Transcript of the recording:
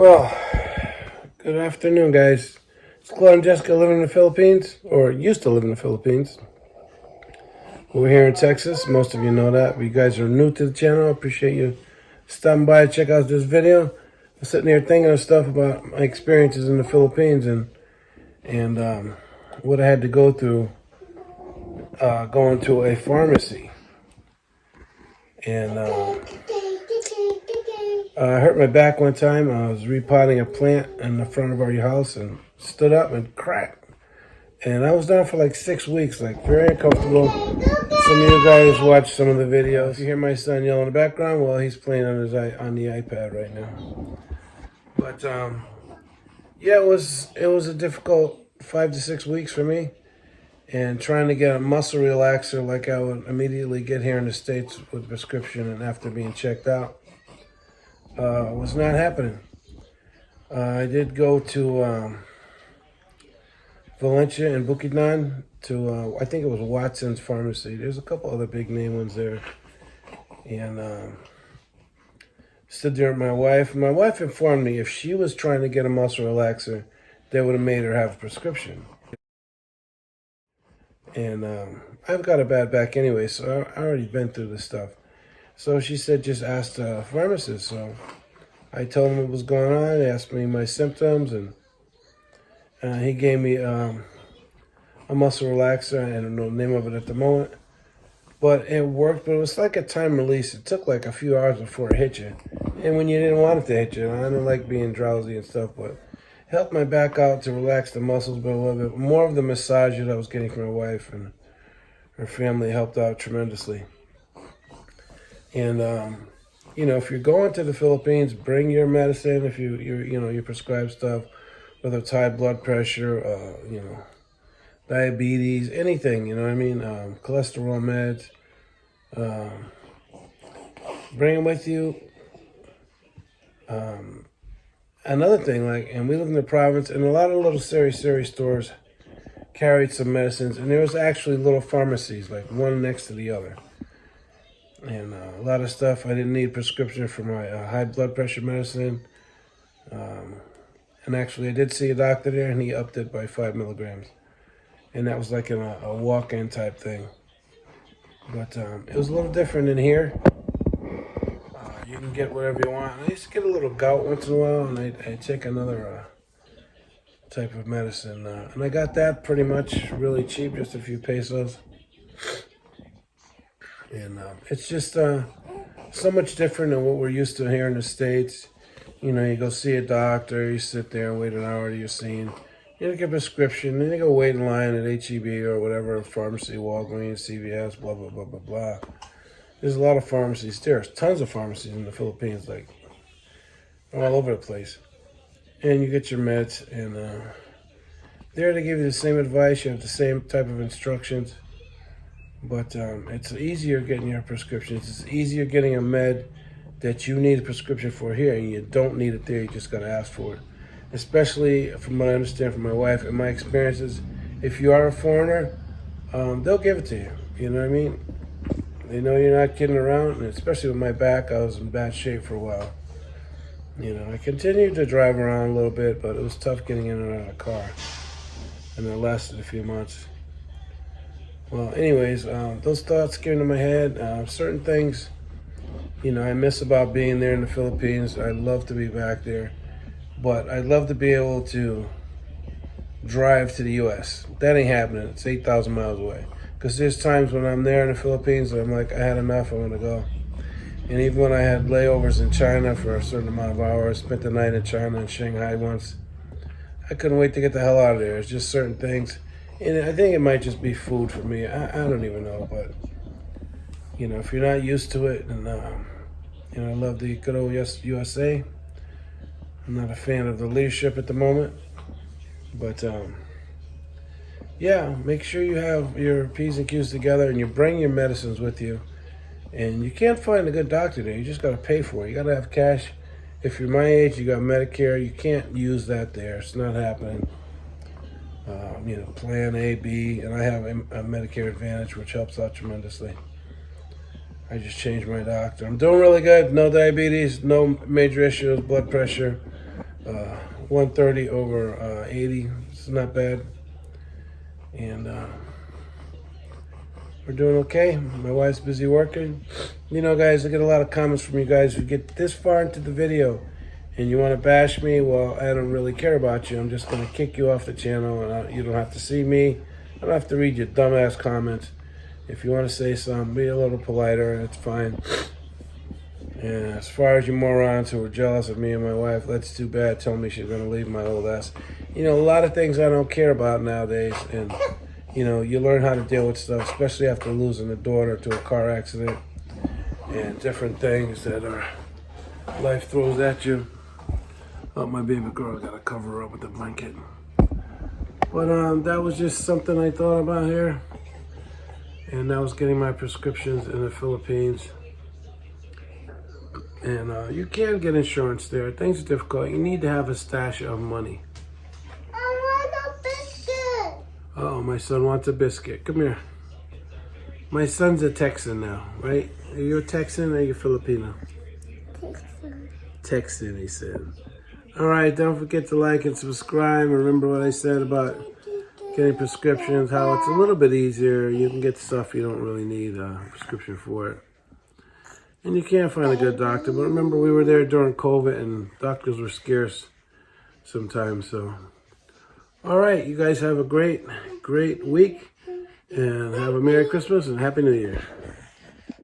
Well, good afternoon, guys. It's Claude and Jessica living in the Philippines, or used to live in the Philippines. We're here in Texas. Most of you know that. If you guys are new to the channel, I appreciate you stopping by to check out this video. I'm sitting here thinking of stuff about my experiences in the Philippines and what I had to go through going to a pharmacy. And I hurt my back one time. I was repotting a plant in the front of our house and stood up and cracked. And I was down for like 6 weeks, like very uncomfortable. Some of you guys watch some of the videos. If you hear my son yell in the background, well, he's playing on the iPad right now. But yeah, it was a difficult 5 to 6 weeks for me. And trying to get a muscle relaxer like I would immediately get here in the States with prescription and after being checked out was not happening. I did go to Valencia and Bukidnon to, I think it was Watson's Pharmacy. There's a couple other big name ones there. And stood there with my wife. My wife informed me if she was trying to get a muscle relaxer, they would have made her have a prescription. And I've got a bad back anyway, so I already been through this stuff. So she said, just ask the pharmacist. So I told him what was going on. He asked me my symptoms, and he gave me a muscle relaxer. I don't know the name of it at the moment. But it worked, but it was like a time release. It took like a few hours before it hit you. And when you didn't want it to hit you, I don't like being drowsy and stuff, but helped my back out to relax the muscles, but a little bit more of the massage that I was getting from my wife and her family helped out tremendously. And you know, if you're going to the Philippines, bring your medicine. If you prescribe stuff, whether it's high blood pressure, diabetes, anything, you know what I mean, cholesterol meds, bring them with you. Another thing, and we live in the province, and a lot of little Sari stores carried some medicines, and there was actually little pharmacies, like one next to the other. And a lot of stuff, I didn't need prescription for my high blood pressure medicine. And actually, I did see a doctor there, and he upped it by 5 milligrams. And that was like in a walk-in type thing. But it was a little different in here. You can get whatever you want. I used to get a little gout once in a while, and I take another type of medicine. And I got that pretty much really cheap, just a few pesos. And it's just so much different than what we're used to here in the States. You know, you go see a doctor, you sit there and wait an hour till you're seen. You get a prescription, then you go wait in line at HEB or whatever, pharmacy, Walgreens, CVS, blah, blah, blah, blah, blah. There's a lot of pharmacies. There's tons of pharmacies in the Philippines, like all over the place. And you get your meds, and there to give you the same advice. You have the same type of instructions. But it's easier getting your prescriptions. It's easier getting a med that you need a prescription for here, and you don't need it there. You just got to ask for it. Especially from what I understand from my wife and my experiences, if you are a foreigner, they'll give it to you. You know what I mean? They know you're not kidding around, and especially with my back, I was in bad shape for a while. You know, I continued to drive around a little bit, but it was tough getting in and out of the car. And it lasted a few months. Well, anyways, those thoughts came into my head. Certain things, you know, I miss about being there in the Philippines. I'd love to be back there. But I'd love to be able to drive to the U.S. That ain't happening. It's 8,000 miles away. Because there's times when I'm there in the Philippines, I'm like, I had enough, I want to go. And even when I had layovers in China for a certain amount of hours, spent the night in China and Shanghai once, I couldn't wait to get the hell out of there. It's just certain things. And I think it might just be food for me. I don't even know, but, you know, if you're not used to it, and, you know, I love the good old USA. I'm not a fan of the leadership at the moment, but, yeah, make sure you have your P's and Q's together and you bring your medicines with you. And you can't find a good doctor there. You just got to pay for it. You got to have cash. If you're my age, you got Medicare. You can't use that there. It's not happening. You know, Plan A, B, and I have a Medicare Advantage, which helps out tremendously. I just changed my doctor. I'm doing really good. No diabetes, no major issues, blood pressure, 130 over 80. It's not bad. And we're doing okay. My wife's busy working. You know, guys, I get a lot of comments from you guys who get this far into the video and you want to bash me. Well, I don't really care about you. I'm just going to kick you off the channel, and you don't have to see me. I don't have to read your dumbass comments. If you want to say something, be a little politer. It's fine. And as far as you morons who are jealous of me and my wife, that's too bad. Tell me she's going to leave my old ass. You know, a lot of things I don't care about nowadays. And, you know, you learn how to deal with stuff, especially after losing a daughter to a car accident and different things that life throws at you. Oh, my baby girl, got to cover her up with a blanket. But that was just something I thought about here. And I was getting my prescriptions in the Philippines. And you can get insurance there. Things are difficult. You need to have a stash of money. I want a biscuit. Oh, my son wants a biscuit. Come here. My son's a Texan now, right? Are you a Texan or are you Filipino? Texan, he said. All right, don't forget to like and subscribe. Remember what I said about getting prescriptions, how it's a little bit easier. You can get stuff you don't really need a prescription for it. And you can't find a good doctor. But remember, we were there during COVID and doctors were scarce sometimes. So, all right, you guys have a great week. And have a Merry Christmas and Happy New Year.